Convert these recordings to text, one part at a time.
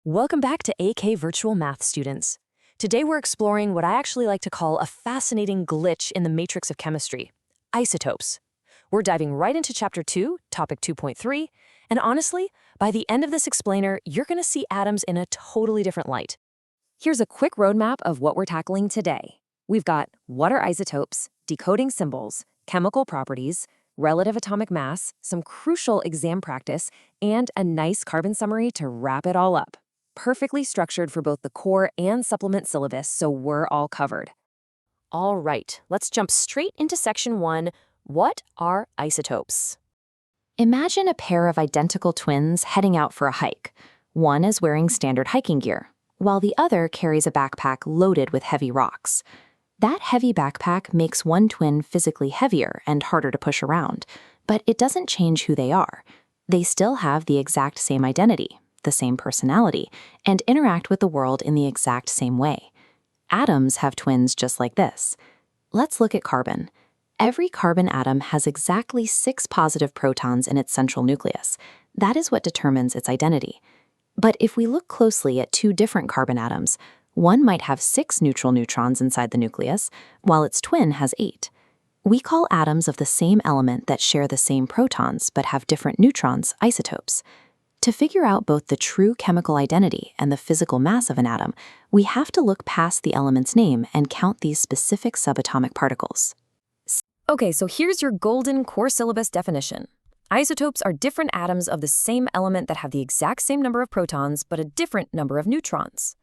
Welcome back to AK Virtual Math, students. Today we're exploring what I actually like to call a fascinating glitch in the matrix of chemistry, isotopes. We're diving right into Chapter 2, Topic 2.3, and honestly, by the end of this explainer, you're going to see atoms in a totally different light. Here's a quick roadmap of what we're tackling today. We've got what are isotopes, decoding symbols, chemical properties, relative atomic mass, some crucial exam practice, and a nice carbon summary to wrap it all up. Perfectly structured for both the core and supplement syllabus, so we're all covered. All right, let's jump straight into Section 1. What are isotopes? Imagine a pair of identical twins heading out for a hike. One is wearing standard hiking gear, while the other carries a backpack loaded with heavy rocks. That heavy backpack makes one twin physically heavier and harder to push around, but it doesn't change who they are. They still have the exact same identity, the same personality, and interact with the world in the exact same way. Atoms have twins just like this. Let's look at carbon. Every carbon atom has exactly 6 positive protons in its central nucleus. That is what determines its identity. But if we look closely at 2 different carbon atoms, one might have 6 neutral neutrons inside the nucleus, while its twin has 8. We call atoms of the same element that share the same protons but have different neutrons isotopes. To figure out both the true chemical identity and the physical mass of an atom, we have to look past the element's name and count these specific subatomic particles. Okay, so here's your golden core syllabus definition. Isotopes are different atoms of the same element that have the exact same number of protons but a different number of neutrons.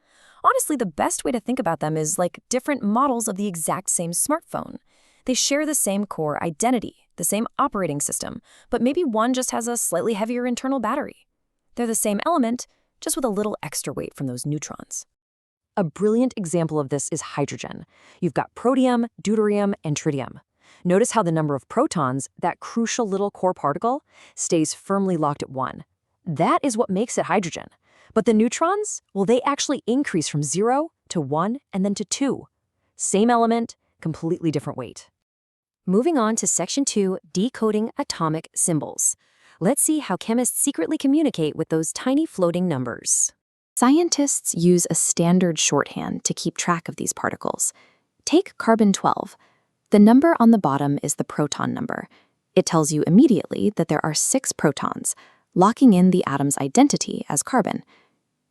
Honestly, the best way to think about them is like different models of the exact same smartphone. They share the same core identity, the same operating system, but maybe one just has a slightly heavier internal battery. They're the same element, just with a little extra weight from those neutrons. A brilliant example of this is hydrogen. You've got protium, deuterium, and tritium. Notice how the number of protons, that crucial little core particle, stays firmly locked at 1. That is what makes it hydrogen. But the neutrons, well, they actually increase from 0 to 1 and then to 2. Same element, completely different weight. Moving on to Section 2, decoding atomic symbols. Let's see how chemists secretly communicate with those tiny floating numbers. Scientists use a standard shorthand to keep track of these particles. Take carbon-12. The number on the bottom is the proton number. It tells you immediately that there are 6 protons, locking in the atom's identity as carbon.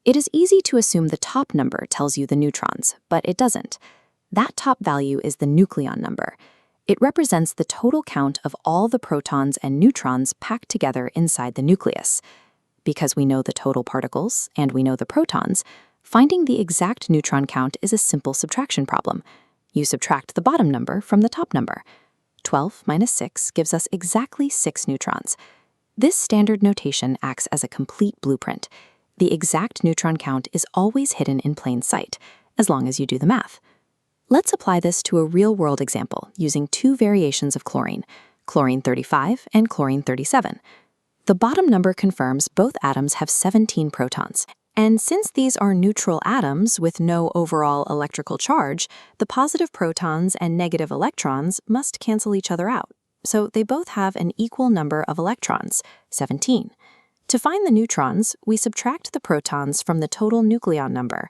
It is easy to assume the top number tells you the neutrons, but it doesn't. That top value is the nucleon number. It represents the total count of all the protons and neutrons packed together inside the nucleus. Because we know the total particles and we know the protons, finding the exact neutron count is a simple subtraction problem. You subtract the bottom number from the top number. 12 minus 6 gives us exactly 6 neutrons. This standard notation acts as a complete blueprint. The exact neutron count is always hidden in plain sight, as long as you do the math. Let's apply this to a real-world example using 2 variations of chlorine, chlorine 35 and chlorine 37. The bottom number confirms both atoms have 17 protons. And since these are neutral atoms with no overall electrical charge, the positive protons and negative electrons must cancel each other out. So they both have an equal number of electrons, 17. To find the neutrons, we subtract the protons from the total nucleon number.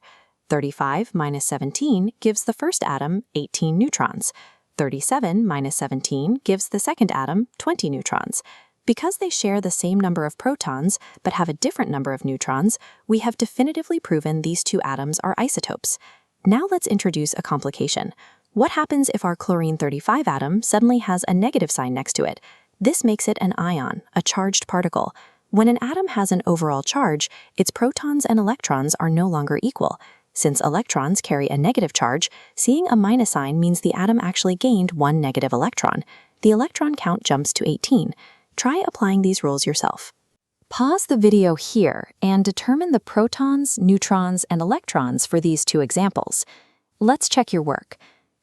35 minus 17 gives the first atom 18 neutrons. 37 minus 17 gives the second atom 20 neutrons. Because they share the same number of protons but have a different number of neutrons, we have definitively proven these 2 atoms are isotopes. Now let's introduce a complication. What happens if our chlorine 35 atom suddenly has a negative sign next to it? This makes it an ion, a charged particle. When an atom has an overall charge, its protons and electrons are no longer equal. Since electrons carry a negative charge, seeing a minus sign means the atom actually gained 1 negative electron. The electron count jumps to 18. Try applying these rules yourself. Pause the video here and determine the protons, neutrons, and electrons for these 2 examples. Let's check your work.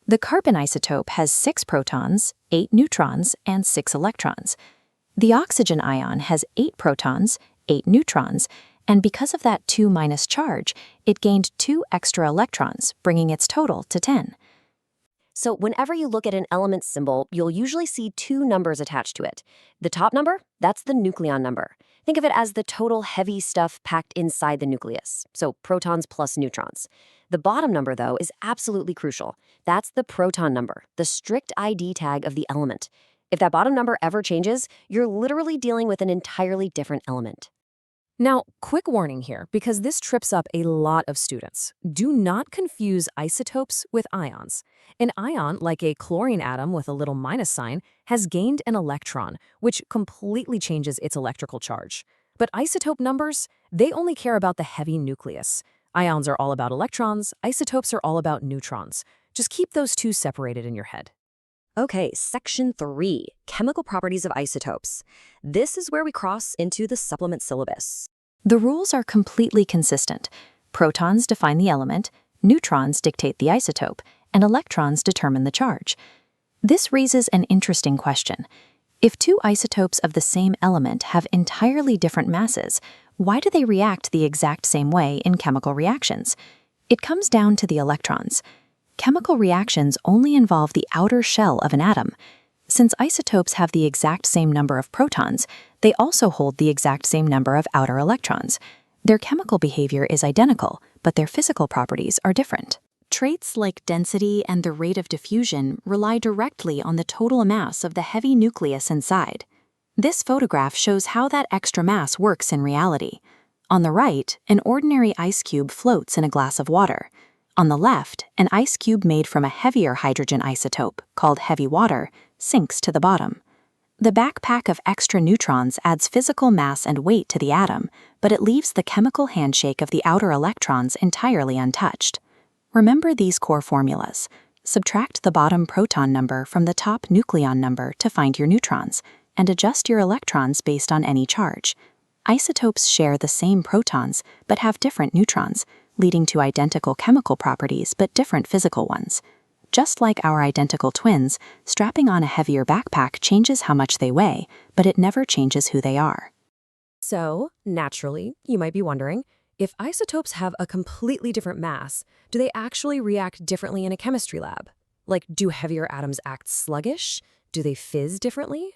The carbon isotope has 6 protons, 8 neutrons, and 6 electrons. The oxygen ion has 8 protons, 8 neutrons, and because of that 2- charge, it gained 2 extra electrons, bringing its total to 10. So whenever you look at an element symbol, you'll usually see 2 numbers attached to it. The top number, that's the nucleon number. Think of it as the total heavy stuff packed inside the nucleus, so protons plus neutrons. The bottom number, though, is absolutely crucial. That's the proton number, the strict ID tag of the element. If that bottom number ever changes, you're literally dealing with an entirely different element. Now, quick warning here, because this trips up a lot of students. Do not confuse isotopes with ions. An ion, like a chlorine atom with a little minus sign, has gained an electron, which completely changes its electrical charge. But isotope numbers, they only care about the heavy nucleus. Ions are all about electrons, isotopes are all about neutrons. Just keep those two separated in your head. Okay, section 3, chemical properties of isotopes. This is where we cross into the supplement syllabus. The rules are completely consistent. Protons define the element, neutrons dictate the isotope, and electrons determine the charge. This raises an interesting question. If two isotopes of the same element have entirely different masses, why do they react the exact same way in chemical reactions? It comes down to the electrons. Chemical reactions only involve the outer shell of an atom. Since isotopes have the exact same number of protons, they also hold the exact same number of outer electrons. Their chemical behavior is identical, but their physical properties are different. Traits like density and the rate of diffusion rely directly on the total mass of the heavy nucleus inside. This photograph shows how that extra mass works in reality. On the right, an ordinary ice cube floats in a glass of water. On the left, an ice cube made from a heavier hydrogen isotope, called heavy water, sinks to the bottom. The backpack of extra neutrons adds physical mass and weight to the atom, but it leaves the chemical handshake of the outer electrons entirely untouched. Remember these core formulas. Subtract the bottom proton number from the top nucleon number to find your neutrons, and adjust your electrons based on any charge. Isotopes share the same protons, but have different neutrons, leading to identical chemical properties but different physical ones. Just like our identical twins, strapping on a heavier backpack changes how much they weigh, but it never changes who they are. So, naturally, you might be wondering, if isotopes have a completely different mass, do they actually react differently in a chemistry lab? Like, do heavier atoms act sluggish? Do they fizz differently?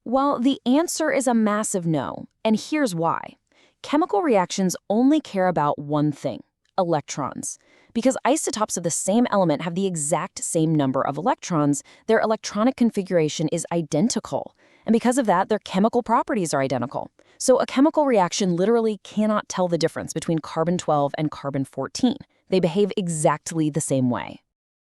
Well, the answer is a massive no, and here's why. Chemical reactions only care about one thing: electrons. Because isotopes of the same element have the exact same number of electrons, their electronic configuration is identical. And because of that, their chemical properties are identical. So a chemical reaction literally cannot tell the difference between carbon-12 and carbon-14. They behave exactly the same way.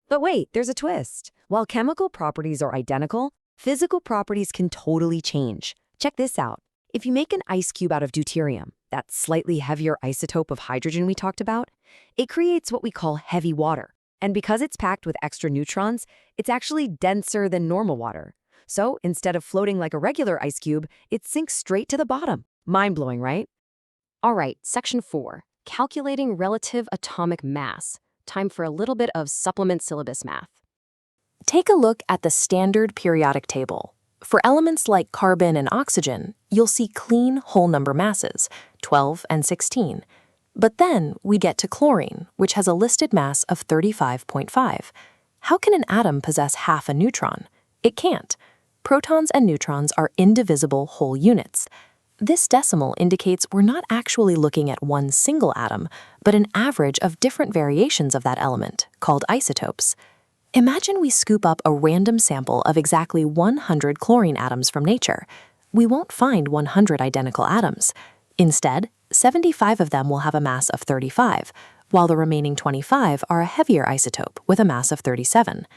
But wait, there's a twist. While chemical properties are identical, physical properties can totally change. Check this out. If you make an ice cube out of deuterium, that slightly heavier isotope of hydrogen we talked about, it creates what we call heavy water. And because it's packed with extra neutrons, it's actually denser than normal water. So instead of floating like a regular ice cube, it sinks straight to the bottom. Mind-blowing, right? All right, section 4, calculating relative atomic mass. Time for a little bit of supplement syllabus math. Take a look at the standard periodic table. For elements like carbon and oxygen, you'll see clean whole number masses, 12 and 16. But then we get to chlorine, which has a listed mass of 35.5. How can an atom possess half a neutron? It can't. Protons and neutrons are indivisible whole units. This decimal indicates we're not actually looking at one single atom, but an average of different variations of that element, called isotopes. Imagine we scoop up a random sample of exactly 100 chlorine atoms from nature. We won't find 100 identical atoms. Instead, 75 of them will have a mass of 35, while the remaining 25 are a heavier isotope with a mass of 37.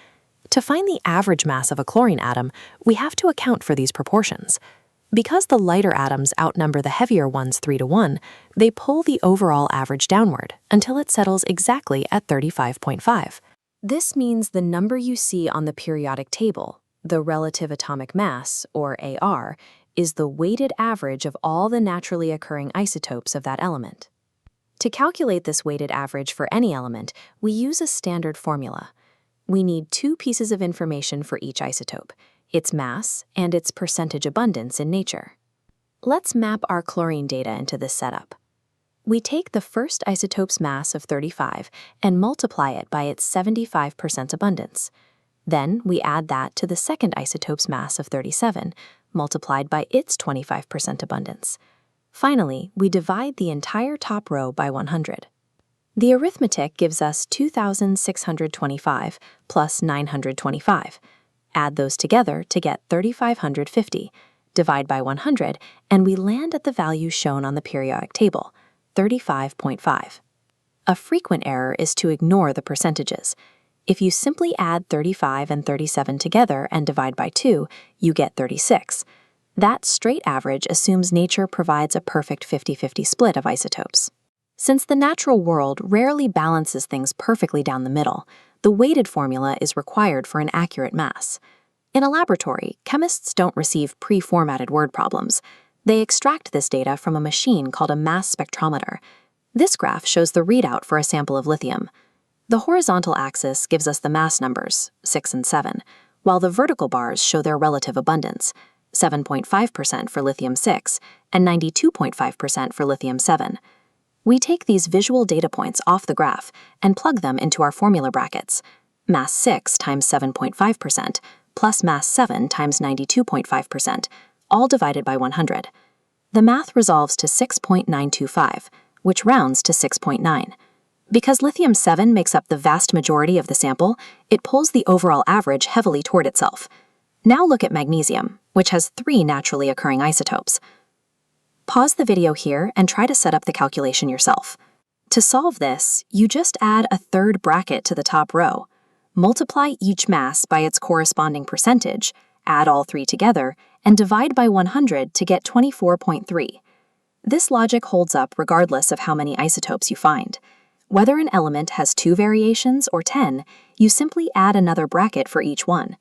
To find the average mass of a chlorine atom, we have to account for these proportions. Because the lighter atoms outnumber the heavier ones 3-to-1, they pull the overall average downward until it settles exactly at 35.5. This means the number you see on the periodic table, the relative atomic mass, or AR, is the weighted average of all the naturally occurring isotopes of that element. To calculate this weighted average for any element, we use a standard formula. We need two pieces of information for each isotope: its mass and its percentage abundance in nature. Let's map our chlorine data into this setup. We take the first isotope's mass of 35 and multiply it by its 75% abundance. Then we add that to the second isotope's mass of 37, multiplied by its 25% abundance. Finally, we divide the entire top row by 100. The arithmetic gives us 2,625 plus 925. Add those together to get 3,550. Divide by 100, and we land at the value shown on the periodic table, 35.5. A frequent error is to ignore the percentages. If you simply add 35 and 37 together and divide by 2, you get 36. That straight average assumes nature provides a perfect 50-50 split of isotopes. Since the natural world rarely balances things perfectly down the middle, the weighted formula is required for an accurate mass. In a laboratory, chemists don't receive pre-formatted word problems. They extract this data from a machine called a mass spectrometer. This graph shows the readout for a sample of lithium. The horizontal axis gives us the mass numbers, 6 and 7, while the vertical bars show their relative abundance, 7.5% for lithium-6 and 92.5% for lithium-7. We take these visual data points off the graph and plug them into our formula brackets. Mass 6 times 7.5% plus mass 7 times 92.5%, all divided by 100. The math resolves to 6.925, which rounds to 6.9. Because lithium-7 makes up the vast majority of the sample, it pulls the overall average heavily toward itself. Now look at magnesium, which has 3 naturally occurring isotopes. Pause the video here and try to set up the calculation yourself. To solve this, you just add a third bracket to the top row. Multiply each mass by its corresponding percentage, add all 3 together, and divide by 100 to get 24.3. This logic holds up regardless of how many isotopes you find. Whether an element has 2 variations or 10, you simply add another bracket for each one.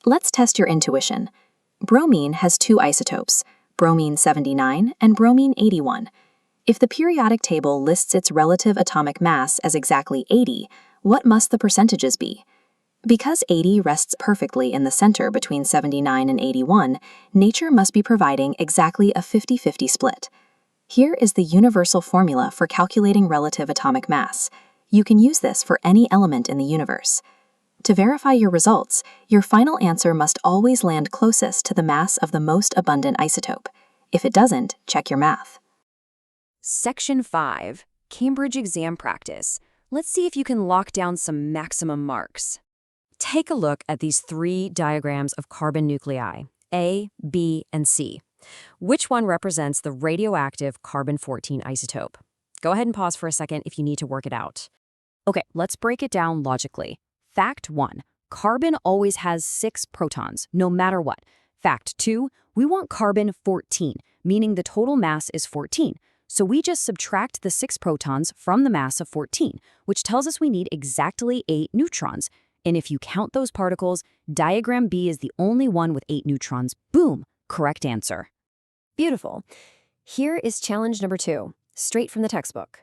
Let's test your intuition. Bromine has 2 isotopes, bromine 79 and bromine 81. If the periodic table lists its relative atomic mass as exactly 80, what must the percentages be? Because 80 rests perfectly in the center between 79 and 81, nature must be providing exactly a 50-50 split. Here is the universal formula for calculating relative atomic mass. You can use this for any element in the universe. To verify your results, your final answer must always land closest to the mass of the most abundant isotope. If it doesn't, check your math. Section 5, Cambridge exam practice. Let's see if you can lock down some maximum marks. Take a look at these 3 diagrams of carbon nuclei, A, B, and C. Which one represents the radioactive carbon-14 isotope? Go ahead and pause for a second if you need to work it out. Okay, let's break it down logically. Fact 1, carbon always has 6 protons, no matter what. Fact 2, we want carbon-14, meaning the total mass is 14. So we just subtract the 6 protons from the mass of 14, which tells us we need exactly 8 neutrons. And if you count those particles, diagram B is the only one with 8 neutrons. Boom! Correct answer. Beautiful. Here is challenge number 2, straight from the textbook.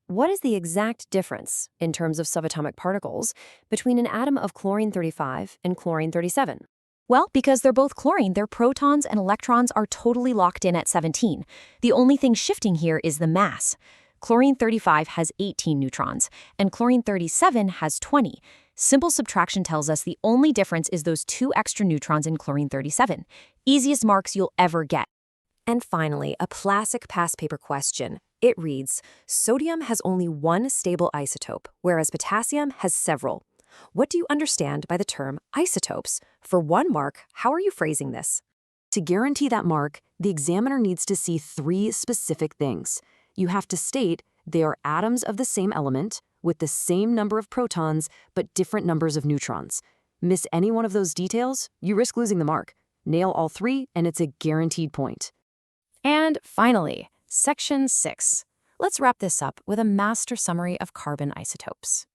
What is the exact difference, in terms of subatomic particles, between an atom of chlorine-35 and chlorine-37? Well, because they're both chlorine, their protons and electrons are totally locked in at 17. The only thing shifting here is the mass. Chlorine-35 has 18 neutrons, and chlorine-37 has 20. Simple subtraction tells us the only difference is those 2 extra neutrons in chlorine-37. Easiest marks you'll ever get. And finally, a classic past paper question. It reads, sodium has only 1 stable isotope, whereas potassium has several. What do you understand by the term isotopes? For 1 mark, how are you phrasing this? To guarantee that mark, the examiner needs to see 3 specific things. You have to state they are atoms of the same element, with the same number of protons, but different numbers of neutrons. Miss any one of those details, you risk losing the mark. Nail all 3, and it's a guaranteed point. And finally, Section 6. Let's wrap this up with a master summary of carbon isotopes.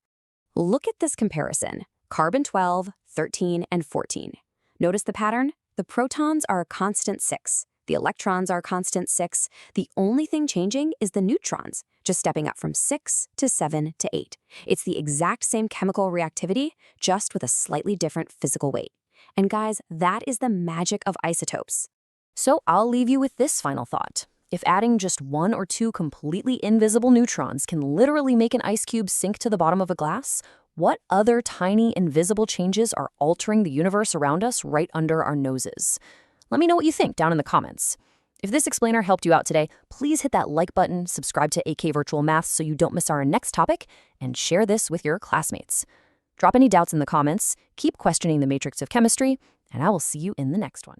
Look at this comparison. Carbon-12, 13, and 14. Notice the pattern? The protons are a constant 6. The electrons are a constant 6. The only thing changing is the neutrons, just stepping up from 6 to 7 to 8. It's the exact same chemical reactivity, just with a slightly different physical weight. And guys, that is the magic of isotopes. So I'll leave you with this final thought. If adding just 1 or 2 completely invisible neutrons can literally make an ice cube sink to the bottom of a glass, what other tiny invisible changes are altering the universe around us right under our noses? Let me know what you think down in the comments. If this explainer helped you out today, please hit that like button, subscribe to AK Virtual Math so you don't miss our next topic, and share this with your classmates. Drop any doubts in the comments, keep questioning the matrix of chemistry, and I will see you in the next one.